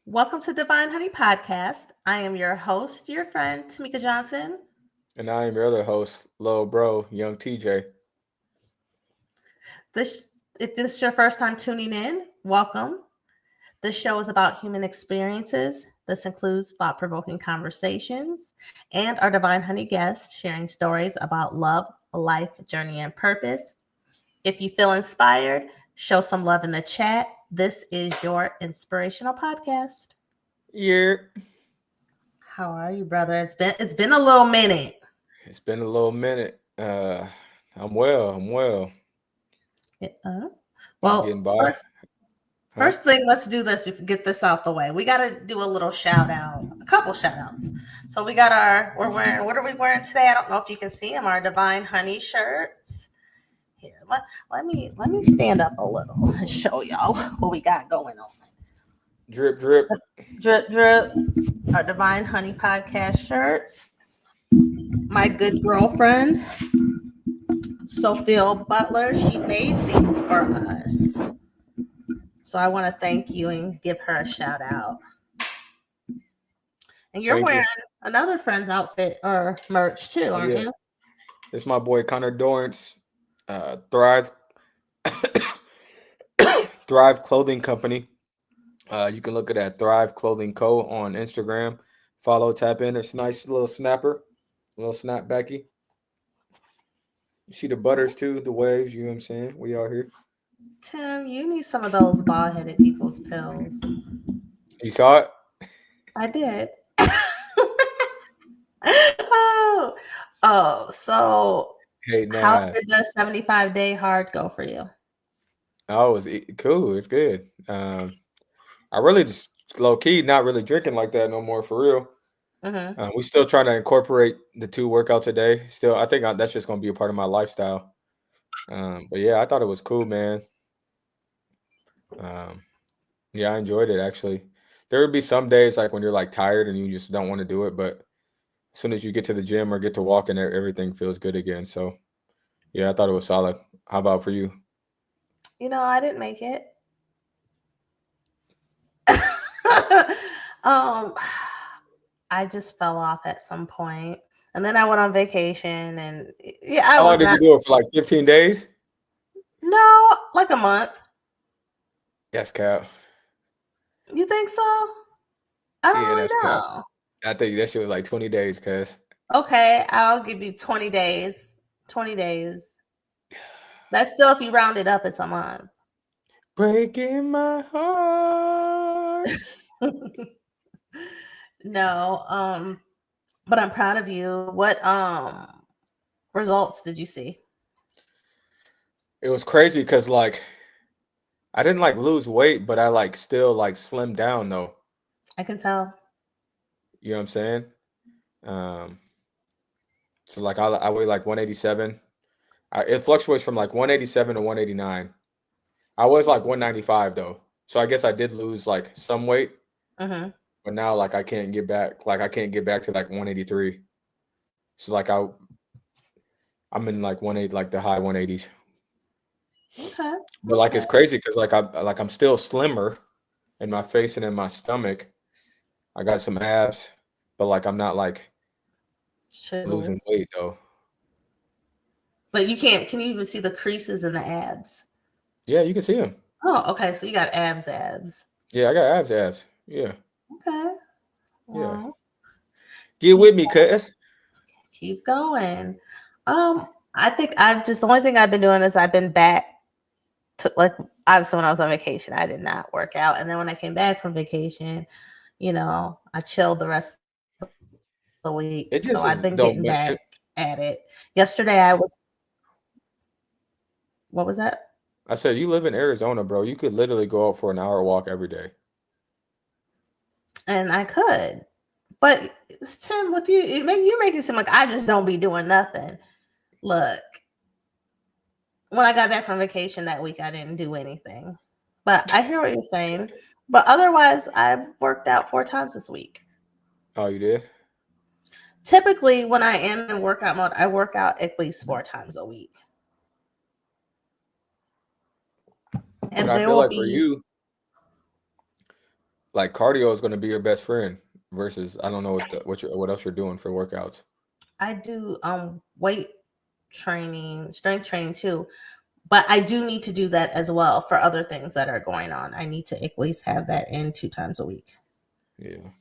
Welcome to Divine Honey Podcast. I am your host, your friend, Tamika Johnson. And I am your other host, Lil Bro, Young TJ. This, if this is your first time tuning in, welcome. This show is about human experiences. This includes thought provoking conversations and our Divine Honey guests sharing stories about love, life, journey, and purpose. If you feel inspired, show some love in the chat. This is your inspirational podcast. Yeah. How are you, brother? It's been a little minute. It's been a little minute. I'm well. I'm well. Yeah. I'm Well, getting by. Huh? first thing, let's do this. We get this out the way. We got to do a little shout out, a couple shout outs. So we got we're wearing, what are we wearing today? I don't know if you can see them, our Divine Honey shirts. Here, let me stand up a little and show y'all what we got going on. Drip, drip. Drip, drip, our Divine Honey podcast shirts. My good girlfriend, Sophia Butler, she made these for us. So I want to thank you and give her a shout out. And you're Thank wearing you. another friend's outfit or merch too, Oh, aren't yeah. you? It's my boy Connor Dorrance. Thrive Thrive Clothing Company. You can look at that Thrive Clothing Co. on Instagram. Follow, tap in. It's a nice little snapper. A little snapbacky. You see the butters too, the waves, you know what I'm saying? We out here. Tim, you need some of those bald headed people's pills. You saw it? I did. oh, so Hey, how nah. did the 75-day hard go for you? Oh, cool. It's good. I really just low key not really drinking like that no more for real. Mm-hmm. We still trying to incorporate the 2 workouts a day. Still, I think that's just gonna be a part of my lifestyle. But yeah, I thought it was cool, man. Um, yeah, I enjoyed it actually. There would be some days like when you're like tired and you just don't want to do it, but as soon as you get to the gym or get to walking, everything feels good again. So yeah, I thought it was solid. How about for you? I didn't make it. um, I just fell off at some point, and then I went on vacation, and yeah, I How long was did you not. do it for? Like 15 days? No, like a month. That's cap. You think so? I don't Yeah, really that's cap. know. I think that shit was like 20 days, cuz. Okay, I'll give you 20 days. 20 days. That's still, if you round it up, it's a month. Breaking my heart. No, but I'm proud of you. What results did you see? It was crazy because like I didn't like lose weight, but I like still like slimmed down though. I can tell. You know what I'm saying? Um, so like I weigh like 187. It fluctuates from like 187 to 189. I was like 195 though, so I guess I did lose like some weight, Mm-hmm. but now like I can't get back to like 183. So like I'm in like 180, like the high 180s. Okay. But like Okay. it's crazy because I'm still slimmer in my face and in my stomach. I got some abs, but like I'm not like Chiseled. losing weight though. But you can't. Can you even see the creases in the abs? Yeah, you can see them. Oh, okay. So you got abs. Yeah, I got abs. Yeah, Okay. yeah. Well, Get keep with me, cuz. keep going. I think I've just the only thing I've been doing is I've been back to, like, obviously when I was on vacation, I did not work out, and then when I came back from vacation, I chilled the rest of the week. So I've been getting It back just is at don't it. it, Yesterday, I was. What was that? I said you live in Arizona, bro. You could literally go out for an hour walk every day. And I could, but Tim, with you make it seem like I just don't be doing nothing. Look, when I got back from vacation that week, I didn't do anything. But I hear what you're saying. But otherwise, I've worked out 4 times this week. Oh, you did? Typically, when I am in workout mode, I work out at least 4 times a week. But And I there feel will like for be, you, like cardio is going to be your best friend versus I don't know what else you're doing for workouts. I do weight training, strength training too, but I do need to do that as well for other things that are going on. I need to at least have that in 2 times a week. Yeah, you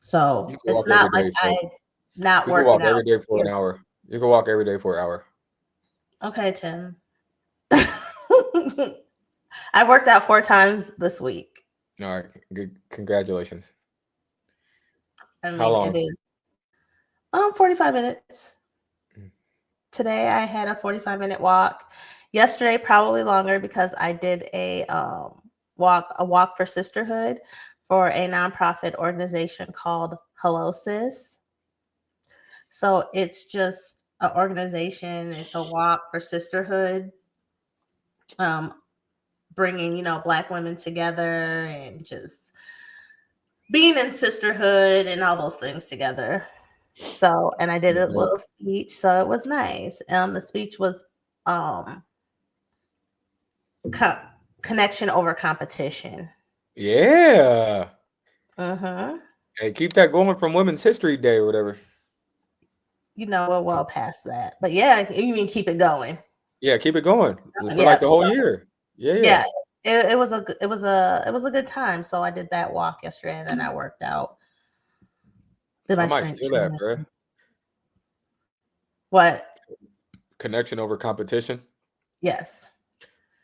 So can it's walk every not like day. So I'm not you can working walk out. every day for an hour. You can walk every day for an hour. Okay, Tim. I worked out 4 times this week. All right, good. Congratulations. I How mean, it long? is 45 minutes. Mm. Today I had a 45-minute walk. Yesterday probably longer because I did a walk for sisterhood for a nonprofit organization called Hello Sis. So it's just an organization. It's a walk for sisterhood, um, bringing Black women together and just being in sisterhood and all those things together. So, and I did That's a dope. little speech, so it was nice. The speech was um co- connection over competition. Yeah. Mm-hmm. Hey, keep that going from Women's History Day or whatever. We're well past that, but yeah, you mean keep it going? Yeah, keep it going for like Yeah. the whole So year. Yeah, yeah. yeah, it was a good time. So I did that walk yesterday, and then I worked out. Did I my might strength steal training that, bro. yesterday. What? Connection over competition, Yes,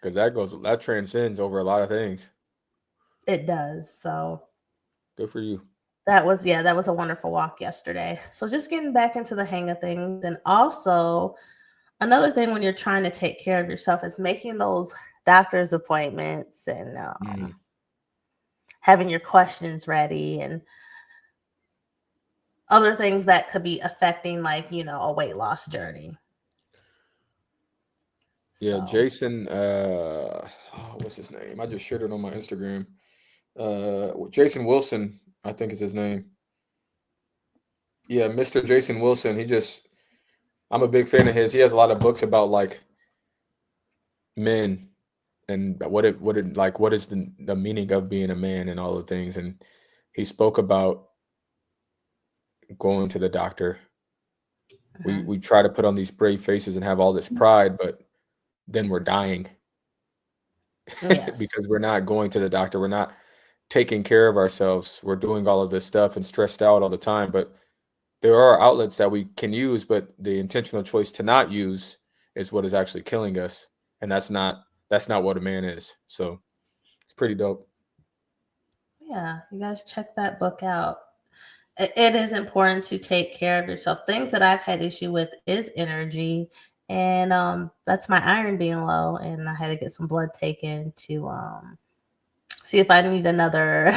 because that transcends over a lot of things. it does. So Good for you. that was a wonderful walk yesterday. So just getting back into the hang of things, and also another thing when you're trying to take care of yourself is making those doctor's appointments and Mm. having your questions ready and other things that could be affecting, like, a weight loss journey. Yeah, So, Jason. What's his name? I just shared it on my Instagram. Jason Wilson, I think is his name. Yeah, Mr. Jason Wilson. I'm a big fan of his. He has a lot of books about like men and what is the meaning of being a man and all the things. And he spoke about going to the doctor. We try to put on these brave faces and have all this pride, but then we're dying yes. because we're not going to the doctor. We're not taking care of ourselves. We're doing all of this stuff and stressed out all the time. But there are outlets that we can use, but the intentional choice to not use is what is actually killing us. And that's not what a man is. So it's pretty dope. Yeah, you guys check that book out. It is important to take care of yourself. Things that I've had issue with is energy, and that's my iron being low, and I had to get some blood taken to see if I need another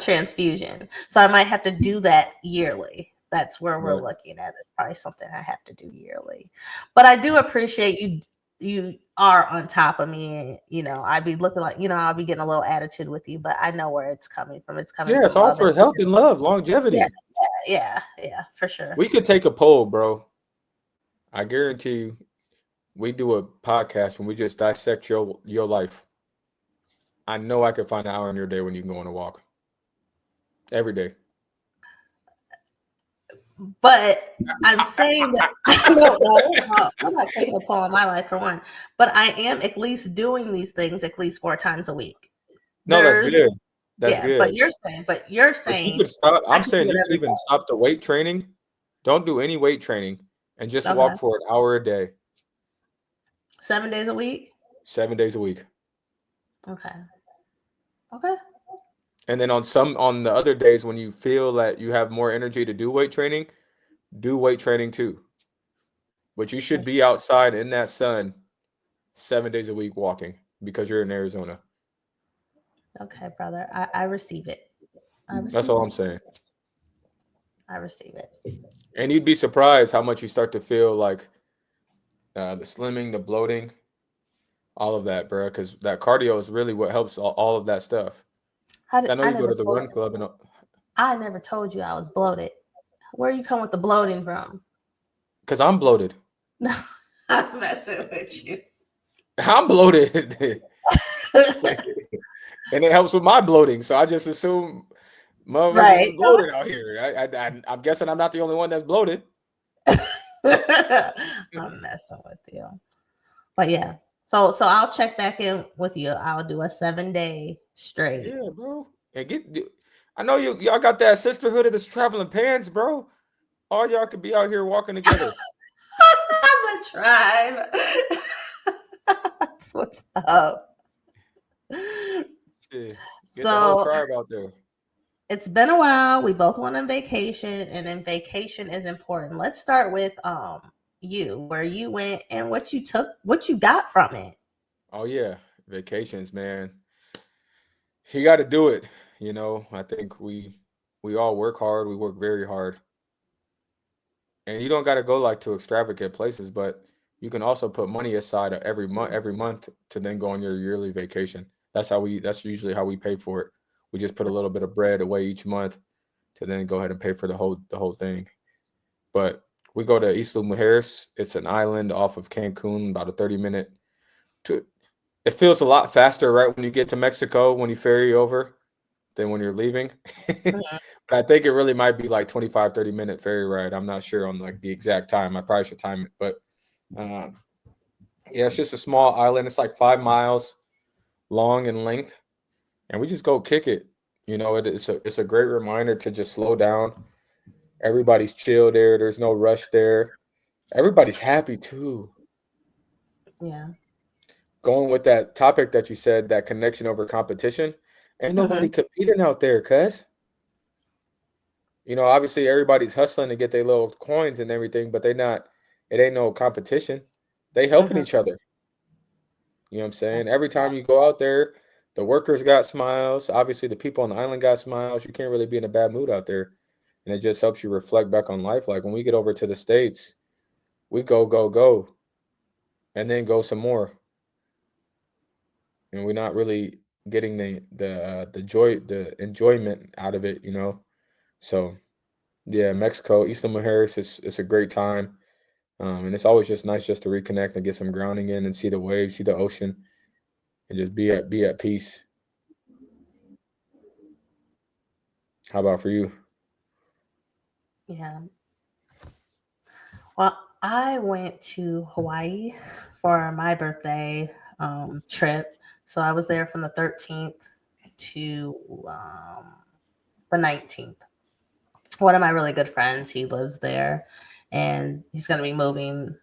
transfusion. So I might have to do that yearly. That's where we're Right. looking at. It's probably something I have to do yearly. But I do appreciate you. You are on top of me. I'd be looking like, I'll be getting a little attitude with you, but I know where it's coming from. It's coming Yeah, it's from all love and for health and love, yeah, longevity. yeah, for sure. We could take a poll, bro. I guarantee you, we do a podcast when we just dissect your life. I know I could find an hour in your day when you can go on a walk every day. But I'm saying that no, I'm not taking a poll on my life for one, but I am at least doing these things at least 4 times a week. No, that's There's good. That's Yeah, good. but you're But you saying could stop. I I'm can do saying it you could every even stop the weight training. Don't do any weight training and just day. Okay. walk for an hour a day, 7 days a week? 7 days a week. Okay. Okay. And then on the other days when you feel that you have more energy to do weight training too. But you should be outside in that sun 7 days a week walking because you're in Arizona. Okay, brother. I receive it. I That's receive all it. I'm saying. I receive it. And you'd be surprised how much you start to feel like the slimming, the bloating, all of that, bro. Because that cardio is really what helps all of that stuff. How So did I know I you go never to the told run you? club and I never told you I was bloated. Where you come with the bloating from? because I'm bloated. No, I'm messing with you. I'm bloated. and it helps with my bloating. So I just assume motherfuckers is Right. bloated out here. I'm guessing I'm not the only one that's bloated. I'm messing with you. But yeah. So I'll check back in with you. I'll do a 7-day straight. Yeah, bro. And I know y'all got that sisterhood of the traveling pants, bro. All y'all could be out here walking together. The tribe. That's what's up. Shit. Get the whole So tribe out there. it's been a while. We both went on vacation, and then vacation is important. Let's start with you, where you went and what you took, what you got from it. Oh yeah, vacations, man. You got to do it. I think we all work hard. We work very hard, and you don't got to go like to extravagant places, but you can also put money aside every month to then go on your yearly vacation. That's usually how we pay for it. We just put a little bit of bread away each month to then go ahead and pay for the whole thing. But we go to Isla Mujeres. It's an island off of Cancun, about a 30-minute to it feels a lot faster right when you get to Mexico when you ferry over than when you're leaving. Mhm. But I think it really might be like 25, 30-minute ferry ride. I'm not sure on like the exact time. I probably should time it. But um, yeah, it's just a small island. It's like 5 miles long in length. And we just go kick it. It's a great reminder to just slow down. Everybody's chill there. There's no rush there. Everybody's happy too. Yeah. Going with that topic that you said, that connection over competition, ain't nobody Hmm. competing out there, cuz. Obviously everybody's hustling to get their little coins and everything, but it ain't no competition. They helping Hmm. each other. You know what I'm saying? Every time you go out there, the workers got smiles. Obviously the people on the island got smiles. You can't really be in a bad mood out there. And it just helps you reflect back on life. Like when we get over to the States, we go, go, go, and then go some more. And we're not really getting the joy, the enjoyment out of it. So yeah, Mexico, Eastern Mujeres is a great time, and it's always just nice just to reconnect and get some grounding in and see the waves, see the ocean, and just be at peace. How about for you? Yeah. Well, I went to Hawaii for my birthday trip. So I was there from the 13th to the 19th. One of my really good friends, he lives there, and he's going to be moving,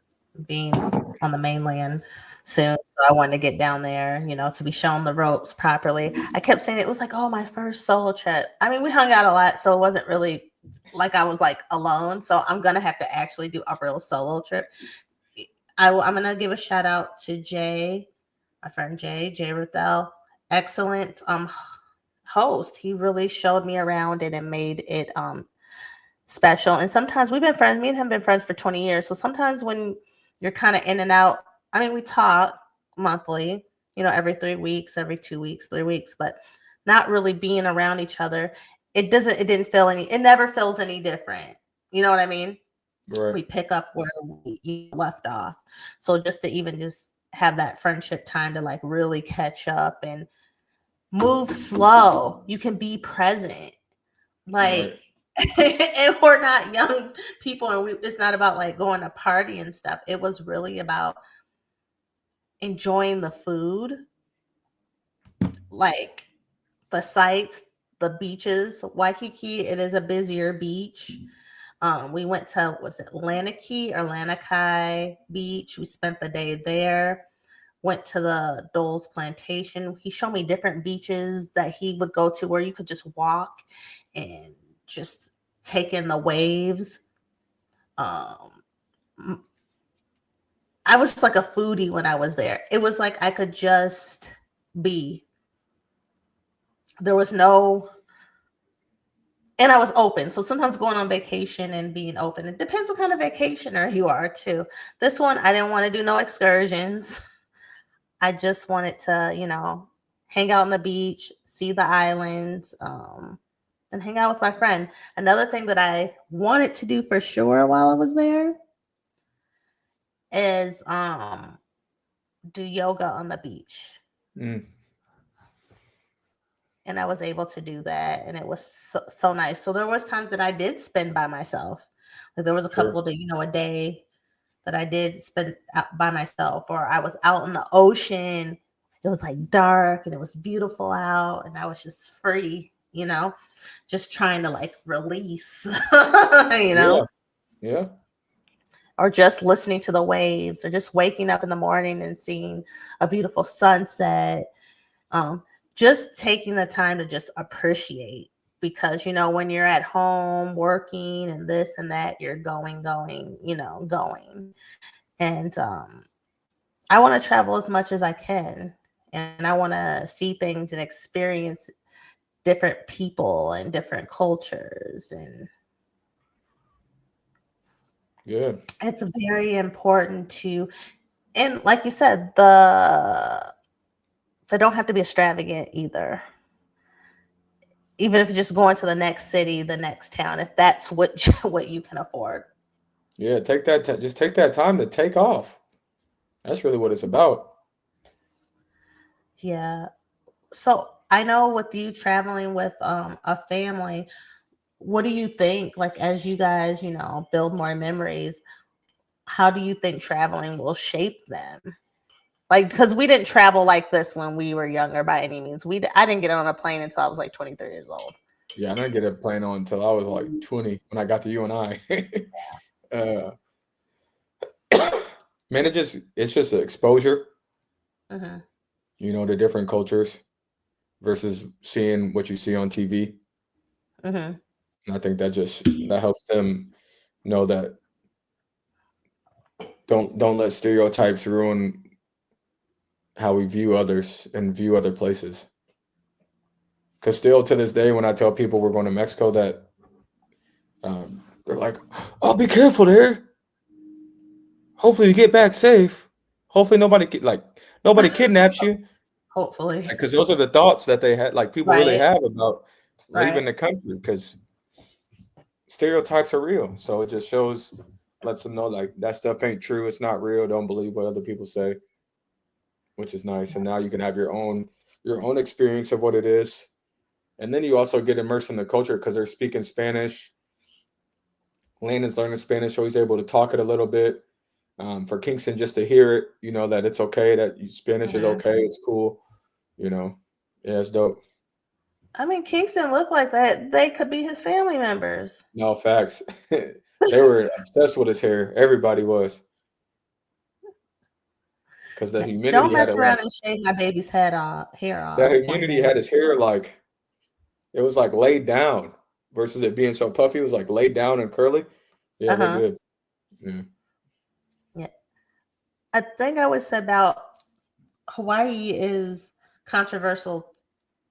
being on the mainland soon. So I wanted to get down there, to be shown the ropes properly. I kept saying it was like, oh, my first solo trip. I mean, we hung out a lot, so it wasn't really like I was like alone. So I'm gonna have to actually do a real solo trip. I'm gonna give a shout out to Jay, my friend Jay Ruthell. Excellent host. He really showed me around it and made it special. And sometimes we've been friends, me and him been friends for 20 years. So sometimes when you're kind of in and out, I mean, we talk monthly, every 3 weeks, every 2 weeks, 3 weeks, but not really being around each other. It never feels any different. You know what I mean? Right, We pick up where we left off. So just to even just have that friendship time to like really catch up and move slow, you can be present. right, Like, and we're not young people, and it's not about like going to party and stuff. It was really about enjoying the food, like the sights, the beaches. Waikiki, it is a busier beach. We went to, was it Lanakee or Lanakai Beach? We spent the day there. Went to the Dole's Plantation. He showed me different beaches that he would go to where you could just walk and just take in the waves. Um, I was like a foodie when I was there. It was like I could just be. There was no, and I was open. So sometimes going on vacation and being open, it depends what kind of vacationer you are too. This one, I didn't want to do no excursions. I just wanted to, hang out on the beach, see the islands, and hang out with my friend. Another thing that I wanted to do for sure while I was there is do yoga on the beach. mm, and I was able to do that, and it was so nice. So there was times that I did spend by myself. Like there was a Sure. couple that, a day that I did spend out by myself, or I was out in the ocean. It was like dark and it was beautiful out, and I was just free, just trying to like release, Yeah. Yeah. or just listening to the waves, or just waking up in the morning and seeing a beautiful sunset. Um, just taking the time to just appreciate, because when you're at home working and this and that, you're going, going. And I want to travel as much as I can, and I want to see things and experience different people and different cultures. And Good. it's very important to, and like you said, they don't have to be extravagant either. Even if it's just going to the next city, the next town, if that's what what you can afford. Yeah. Take that. Just take that time to take off. That's really what it's about. Yeah. So I know with you traveling with a family, what do you think? Like as you guys, build more memories, how do you think traveling will shape them? Like, because we didn't travel like this when we were younger by any means. I didn't get on a plane until I was like 23 years old. Yeah. I didn't get a plane on until I was like 20 when I got to UNI. uh, man, it's just an exposure, Hmm. to different cultures versus seeing what you see on TV. Hmm. And I think that helps them know that don't let stereotypes ruin how we view others and view other places. Because still to this day, when I tell people we're going to Mexico, that they're like, "Oh, be careful there. Hopefully you get back safe. Hopefully nobody kidnaps you." Hopefully. Because those are the thoughts that they had, like people really Right. have about Right. leaving the country. Because stereotypes are real, so it just lets them know like that stuff ain't true. It's not real. Don't believe what other people say, which is nice. And now you can have your own experience of what it is. And then you also get immersed in the culture because they're speaking Spanish. Landon's learning Spanish, so he's able to talk it a little bit. For Kingston, just to hear it, that it's okay, that Spanish is Hmm. okay, it's cool. You know, yeah, it's dope. I mean, Kingston looked like that. They could be his family members. No facts. They were obsessed with his hair. Everybody was, because the Don't humidity had mess it like around and shave my baby's hair the off one humidity day. had his hair like it was like laid down versus it being so puffy. It was like laid down and curly. Yeah, Uh look huh. good. Yeah, Yeah. I think I would say about Hawaii is controversial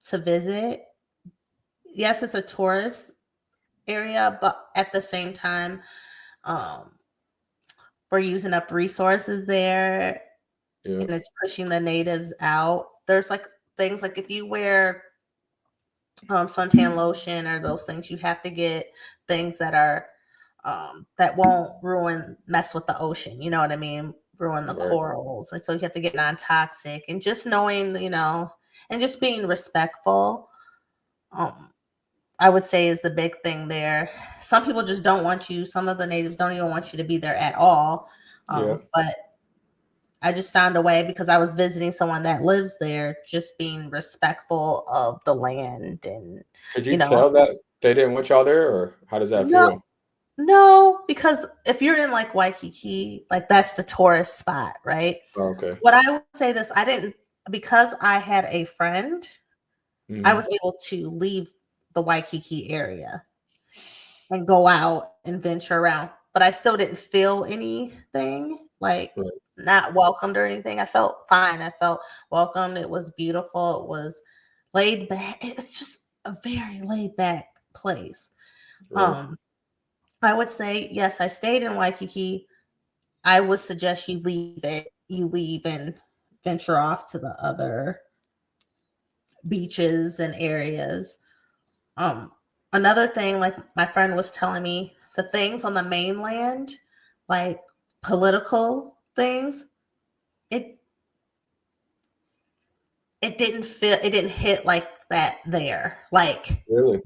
to visit. Yes, it's a tourist area, but at the same time, um, we're using up resources there, yeah, and it's pushing the natives out. There's like things like if you wear suntan lotion or those things, you have to get things that are that won't mess with the ocean. You know what I mean? Ruin the right. corals. And so you have to get non-toxic, and just knowing, and just being respectful. Um, I would say is the big thing there. Some people just don't want you. Some of the natives don't even want you to be there at all. Yeah. But I just found a way, because I was visiting someone that lives there, just being respectful of the land. And, Could you you know, tell that they didn't want y'all there, or how does that no, feel? no, because if you're in like Waikiki, like that's the tourist spot, right? Oh, okay. What I would say this, I didn't, because I had a friend, I Hmm. was able to leave the Waikiki area and go out and venture around, but I still didn't feel anything like Right. not welcomed or anything. I felt fine. I felt welcomed. It was beautiful. It was laid back. It's just a very laid back place. Right. Um, I would say, yes, I stayed in Waikiki. I would suggest you leave it. You leave and venture off to the other beaches and areas. Um, Another thing, like my friend was telling me, the things on the mainland, like political things, it it didn't hit like that there. Like Really?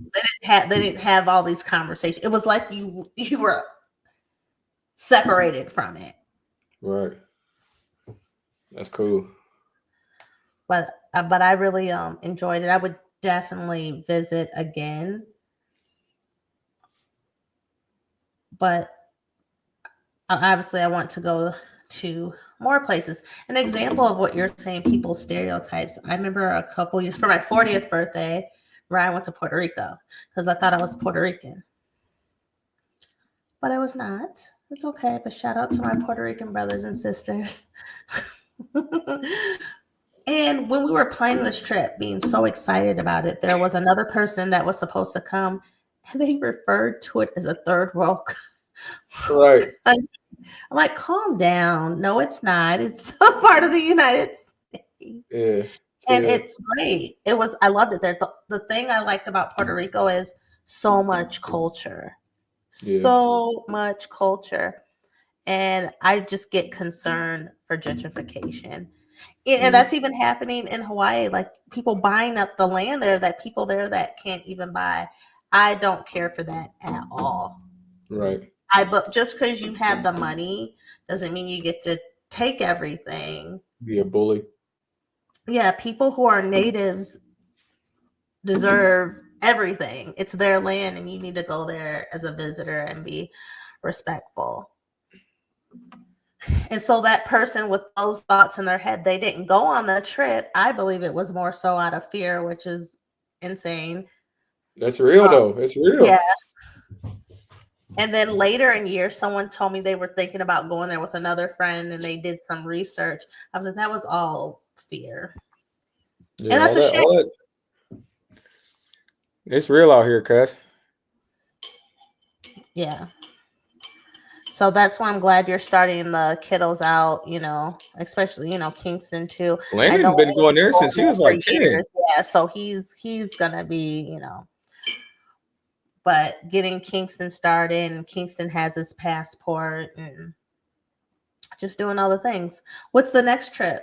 they didn't have all these conversations. It was like you were separated from it. Right. That's cool. But I really enjoyed it. I would definitely visit again. But obviously I want to go to more places. An example of what you're saying, people's stereotypes. I remember a couple years for my 40th birthday where I went to Puerto Rico because I thought I was Puerto Rican. But I was not. It's okay. But shout out to my Puerto Rican brothers and sisters. And when we were planning this trip, being so excited about it, there was another person that was supposed to come, and they referred to it as a third world. Right. I'm like, calm down. No, it's not. It's a part of the United States. Yeah. And Yeah. it's great. I loved it there. The thing I liked about Puerto Rico is so much culture. Yeah. So much culture. And I just get concerned for gentrification. And that's even happening in Hawaii, like people buying up the land there that people there that can't even buy. I don't care for that at all. Right. But just because you have the money doesn't mean you get to take everything. Be a bully. Yeah, people who are natives deserve everything. It's their land, and you need to go there as a visitor and be respectful. And so that person with those thoughts in their head, they didn't go on the trip. I believe it was more so out of fear, which is insane. That's real though. It's Yeah. real. And then later in years, someone told me they were thinking about going there with another friend and they did some research. I was like, that was all fear. Yeah, And that's a shame. all that. It's real out here, cuz. Yeah. So that's why I'm glad you're starting the kiddos out, especially, Kingston too. I know Landon been going there since he was for like 10. years. Yeah. So he's gonna be, but getting Kingston started, and Kingston has his passport and just doing all the things. What's the next trip?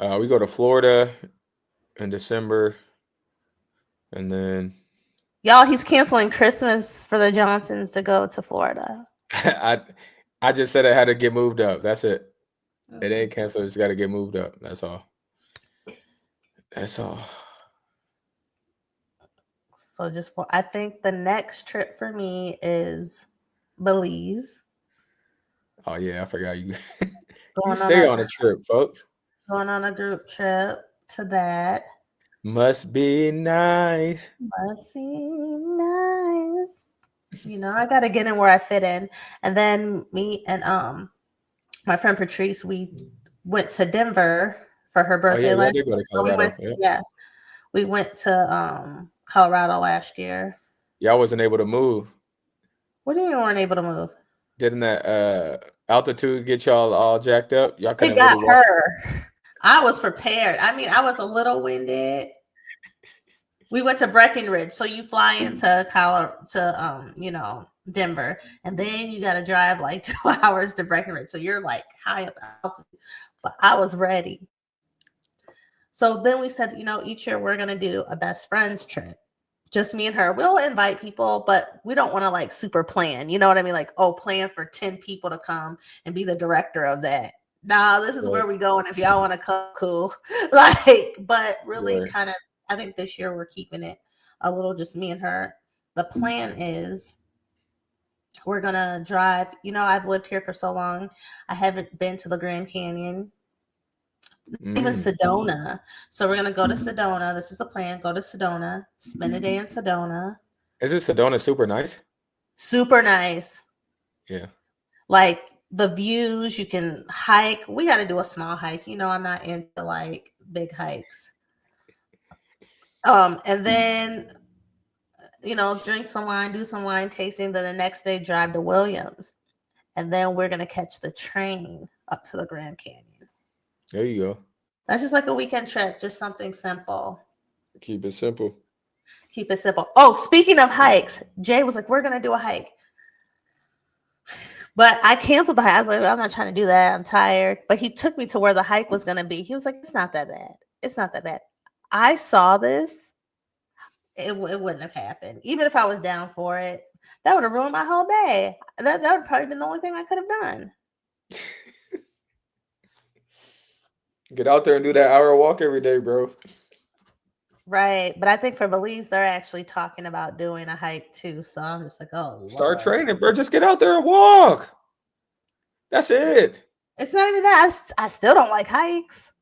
We go to Florida in December, and then Y'all, he's canceling Christmas for the Johnsons to go to Florida. I just said it had to get moved up. That's it. It ain't canceled. It's got to get moved up. That's all. That's all. So I think the next trip for me is Belize. Oh yeah, I forgot you. You Going on stay on a trip, folks. going on a group trip to that. Must be nice. Must be nice. I gotta get in where I fit in. And then me and my friend Patrice, we went to Denver for her Oh yeah, birthday y'all last did go year. to So Colorado. Yeah. we went to Colorado last year. Y'all wasn't able to move. What do you mean weren't able to move? Didn't that altitude get y'all all jacked up? Y'all It couldn't really got walk. her. I was prepared. I mean, I was a little winded. We went to Breckenridge, so you fly into Denver, and then you got to drive like 2 hours to Breckenridge. So you're like high up altitude. But I was ready. So then we said, each year we're gonna do a best friends trip. Just me and her. We'll invite people, but we don't want to like super plan. You know what I mean? Like, plan for 10 people to come and be the director of that. Nah, this is where we going. If y'all want to come, cool. But really kind of, I think this year we're keeping it a little just me and her. The plan is we're gonna drive. I've lived here for so long. I haven't been to the Grand Canyon, even Sedona. So we're gonna go to Sedona. This is the plan. Go to Sedona, spend a day in Sedona. Is it Sedona super nice? Super nice. Yeah. Like the views, you can hike. We got to do a small hike. I'm not into like big hikes. And then drink some wine, do some wine tasting. Then the next day, drive to Williams, and then we're gonna catch the train up to the Grand Canyon. There you go. That's just like a weekend trip, just something simple. Keep it simple. Keep it simple. Oh, speaking of hikes, Jay was like, we're going to do a hike. But I canceled the hike. I was like, I'm not trying to do that. I'm tired. But he took me to where the hike was going to be. He was like, it's not that bad. It's not that bad. I saw this, it wouldn't have happened. Even if I was down for it, that would have ruined my whole day. That would probably been the only thing I could have done. Get out there and do that hour walk every day, bro. Right. But I think for Belize, they're actually talking about doing a hike too. So I'm just like, oh Start Lord. training, bro. Just get out there and walk. That's it. It's not even that. I still don't like hikes.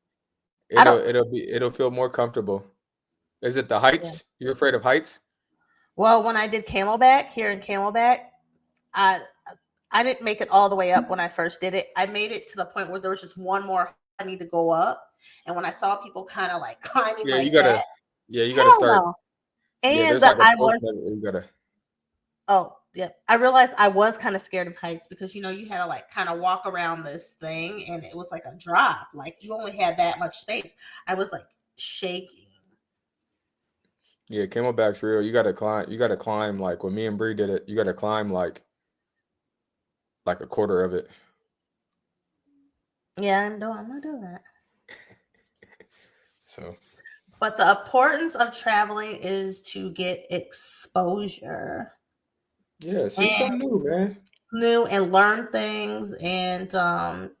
I don't. It'll feel more comfortable. Is it the Yeah. heights? You're afraid of heights? Well, when I did Camelback here in Camelback, I I didn't make it all the way up when I first did it. I made it to the point where there was just one more I need to go up. And when I saw people kind of like climbing Yeah, like that, you gotta hell start. no. Yeah, And there's like a I post was, that you gotta. oh, yeah. I realized I was kind of scared of heights because, you had to like kind of walk around this thing and it was like a drop. Like you only had that much space. I was like shaking. Yeah, Camelback's real. You gotta climb. You gotta climb like when me and Bree did it. You gotta climb like a quarter of it. Yeah, I'm not doing that. So But the importance of traveling is to get exposure yeah, see and something new, man. new and learn things and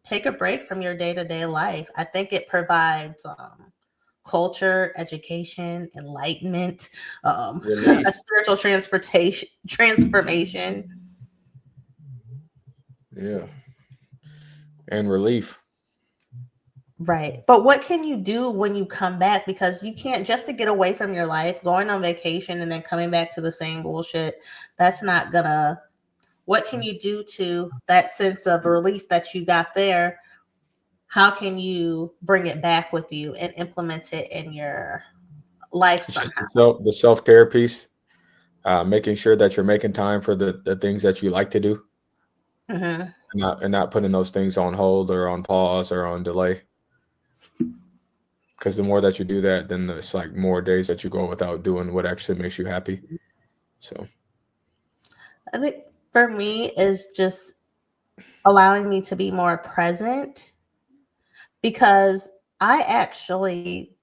take a break from your day-to-day life. I think it provides culture, education, enlightenment, a Release. spiritual transformation. Yeah, and relief. Right. But what can you do when you come back? Because you can't just to get away from your life, going on vacation and then coming back to the same bullshit. That's not gonna, what can you do to that sense of relief that you got there? How can you bring it back with you and implement it in your life It's just somehow? the self care piece. Making sure that you're making time for the things that you like to do, Hmm. and not putting those things on hold or on pause or on delay. Because the more that you do that, then it's like more days that you go without doing what actually makes you happy. So I think for me is just allowing me to be more present because I actually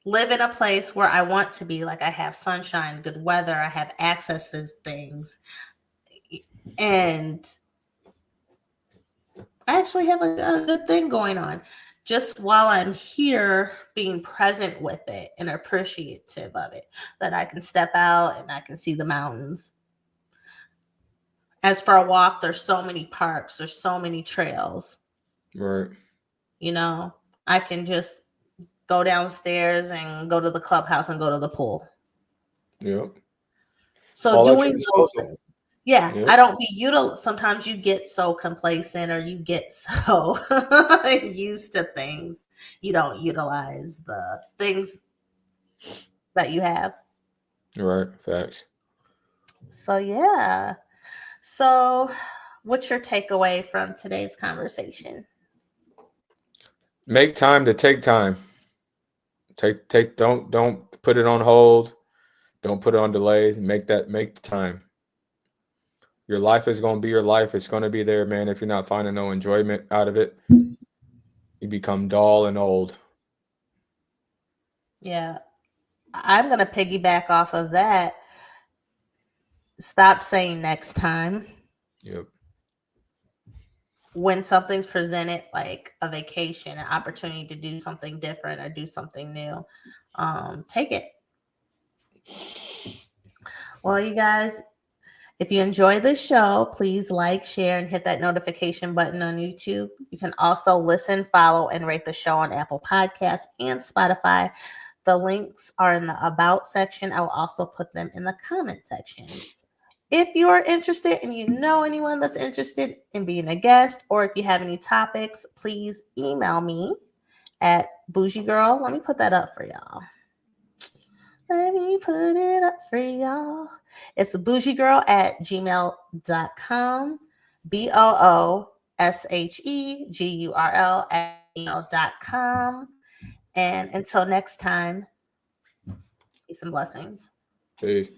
live in a place where I want to be. Like I have sunshine, good weather, I have access to things, and I actually have a good thing going on. Just while I'm here, being present with it and appreciative of it, that I can step out and I can see the mountains. As for a walk, there's so many parks, there's so many trails. right, You know, I can just go downstairs and go to the clubhouse and go to the pool. yep, So all at your doing those disposal. things. Yeah, Yep, I don't be sometimes you get so complacent or you get so used to things, you don't utilize the things that you have. right, facts. So yeah. So what's your takeaway from today's conversation? Make time to take time. Take don't put it on hold. Don't put it on delay. Make the time. Your life is gonna be your life. It's gonna be there, man. If you're not finding no enjoyment out of it, you become dull and old. Yeah. I'm going to piggyback off of that. Stop saying next time Yep. when something's presented like a vacation, an opportunity to do something different or do something new. Take it. Well, you guys, if you enjoy this show, please like, share, and hit that notification button on YouTube. You can also listen, follow, and rate the show on Apple Podcasts and Spotify. The links are in the About section. I will also put them in the comment section. If you are interested and you know anyone that's interested in being a guest, or if you have any topics, please email me at Bougie Girl. Let me put that up for y'all. Let me put it up for y'all. It's bougiegirl@gmail.com. BOOSHEGURL@gmail.com. And until next time, peace and blessings. Peace.